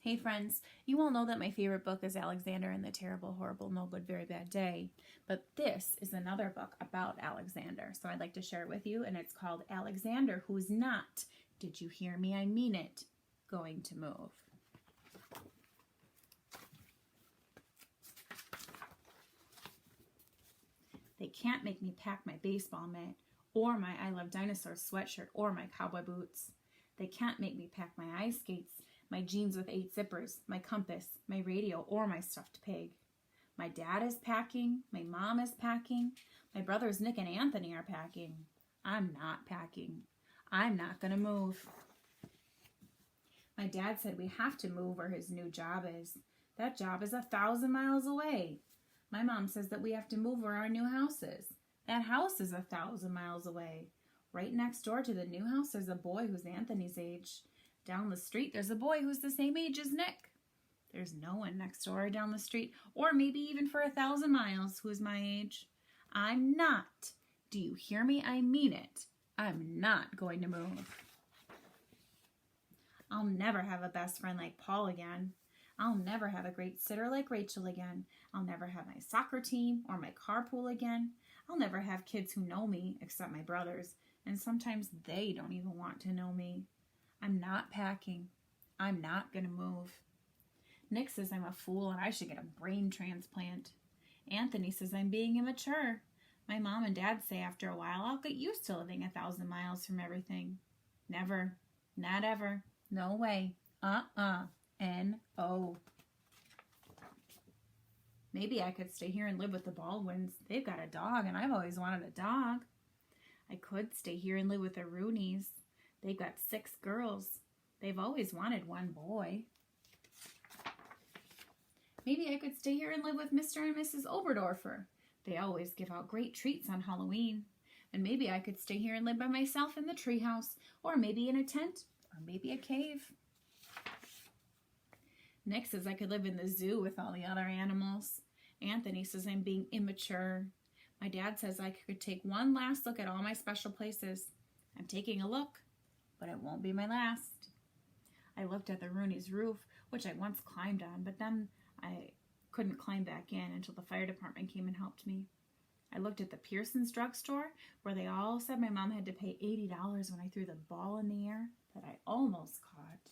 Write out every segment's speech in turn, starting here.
Hey friends, you all know that my favorite book is Alexander and the Terrible, Horrible, No Good, Very Bad Day, but this is another book about Alexander, so I'd like to share it with you, and it's called Alexander Who's Not, Did You Hear Me? I Mean It, Going to Move. They can't make me pack my baseball mitt, or my I Love Dinosaurs sweatshirt, or my cowboy boots. They can't make me pack my ice skates, my jeans with 8 zippers, my compass, my radio, or my stuffed pig. My dad is packing, my mom is packing, my brothers Nick and Anthony are packing. I'm not packing. I'm not going to move. My dad said we have to move where his new job is. That job is 1,000 miles away. My mom says that we have to move where our new house is. That house is 1,000 miles away. Right next door to the new house, there's a boy who's Anthony's age. Down the street, there's a boy who's the same age as Nick. There's no one next door or down the street, or maybe even for 1,000 miles, who is my age. I'm not. Do you hear me? I mean it. I'm not going to move. I'll never have a best friend like Paul again. I'll never have a great sitter like Rachel again. I'll never have my soccer team or my carpool again. I'll never have kids who know me, except my brothers, and sometimes they don't even want to know me. I'm not packing. I'm not going to move. Nick says I'm a fool and I should get a brain transplant. Anthony says I'm being immature. My mom and dad say after a while I'll get used to living 1,000 miles from everything. Never. Not ever. No way. N-O. Maybe I could stay here and live with the Baldwins. They've got a dog and I've always wanted a dog. I could stay here and live with the Rooneys. They've got 6 girls. They've always wanted one boy. Maybe I could stay here and live with Mr. and Mrs. Oberdorfer. They always give out great treats on Halloween. And maybe I could stay here and live by myself in the treehouse, or maybe in a tent, or maybe a cave. Nick says I could live in the zoo with all the other animals. Anthony says I'm being immature. My dad says I could take one last look at all my special places. I'm taking a look, but it won't be my last. I looked at the Rooney's roof, which I once climbed on, but then I couldn't climb back in until the fire department came and helped me. I looked at the Pearson's drugstore, where they all said my mom had to pay $80 when I threw the ball in the air that I almost caught.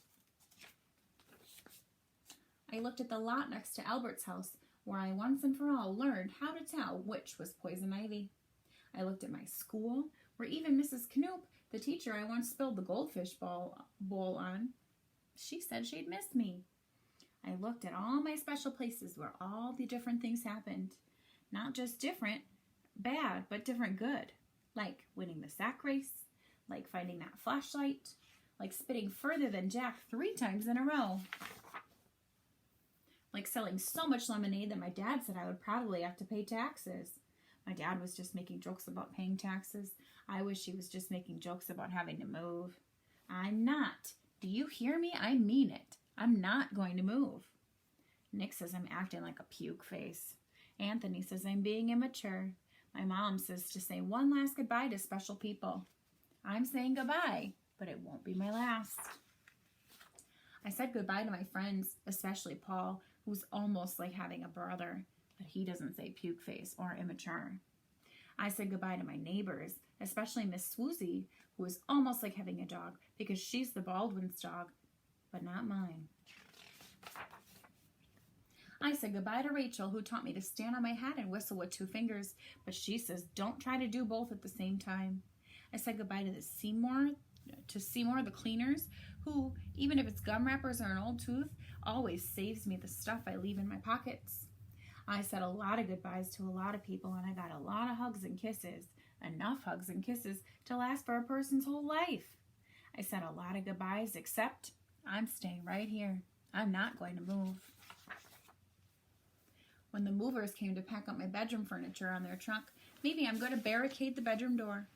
I looked at the lot next to Albert's house, where I once and for all learned how to tell which was poison ivy. I looked at my school, where even Mrs. Knoop, the teacher I once spilled the goldfish bowl on, she said she'd miss me. I looked at all my special places where all the different things happened. Not just different, bad, but different good. Like winning the sack race, like finding that flashlight, like spitting further than Jack 3 times in a row. Like selling so much lemonade that my dad said I would probably have to pay taxes. My dad was just making jokes about paying taxes. I wish he was just making jokes about having to move. I'm not. Do you hear me? I mean it. I'm not going to move. Nick says I'm acting like a puke face. Anthony says I'm being immature. My mom says to say one last goodbye to special people. I'm saying goodbye, but it won't be my last. I said goodbye to my friends, especially Paul, who's almost like having a brother, but he doesn't say puke face or immature. I said goodbye to my neighbors, especially Miss Swoozy, who is almost like having a dog because she's the Baldwin's dog, but not mine. I said goodbye to Rachel, who taught me to stand on my head and whistle with 2 fingers, but she says don't try to do both at the same time. I said goodbye to Seymour the cleaners, who, even if it's gum wrappers or an old tooth, always saves me the stuff I leave in my pockets. I said a lot of goodbyes to a lot of people, and I got a lot of hugs and kisses, enough hugs and kisses to last for a person's whole life. I said a lot of goodbyes, except I'm staying right here. I'm not going to move. When the movers came to pack up my bedroom furniture on their truck, maybe I'm going to barricade the bedroom door.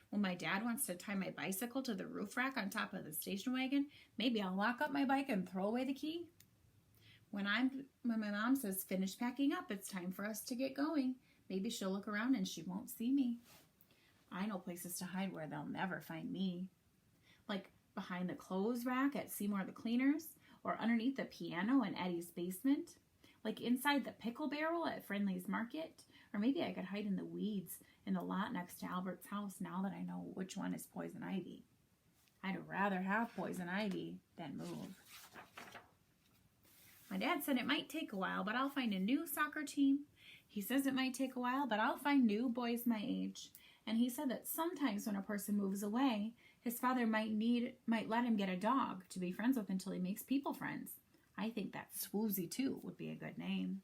When my dad wants to tie my bicycle to the roof rack on top of the station wagon, maybe I'll lock up my bike and throw away the key. When my mom says, finish packing up, it's time for us to get going, maybe she'll look around and she won't see me. I know places to hide where they'll never find me. Like behind the clothes rack at Seymour the Cleaners, or underneath the piano in Eddie's basement, like inside the pickle barrel at Friendly's Market, or maybe I could hide in the weeds in the lot next to Albert's house now that I know which one is poison ivy. I'd rather have poison ivy than move. My dad said it might take a while, but I'll find a new soccer team. He says it might take a while, but I'll find new boys my age. And he said that sometimes when a person moves away, his father might let him get a dog to be friends with until he makes people friends. I think that Swoozy too would be a good name.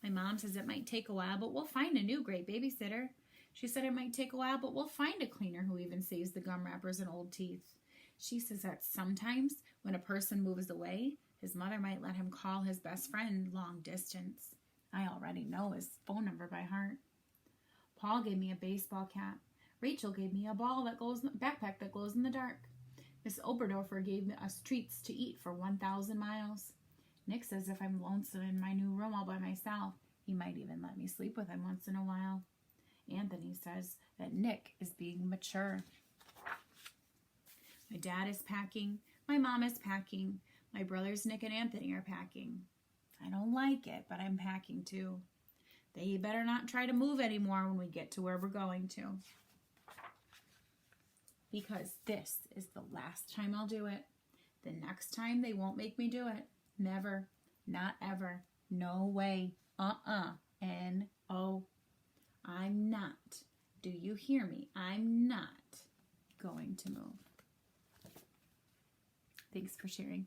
My mom says it might take a while, but we'll find a new great babysitter. She said it might take a while, but we'll find a cleaner who even saves the gum wrappers and old teeth. She says that sometimes when a person moves away, his mother might let him call his best friend long distance. I already know his phone number by heart. Paul gave me a baseball cap. Rachel gave me a backpack that glows in the dark. Miss Oberdorfer gave us treats to eat for 1,000 miles. Nick says if I'm lonesome in my new room all by myself, he might even let me sleep with him once in a while. Anthony says that Nick is being mature. My dad is packing. My mom is packing. My brothers Nick and Anthony are packing. I don't like it, but I'm packing too. They better not try to move anymore when we get to where we're going to. Because this is the last time I'll do it. The next time they won't make me do it. Never. Not ever. No way. N-O. I'm not. Do you hear me? I'm not going to move. Thanks for sharing.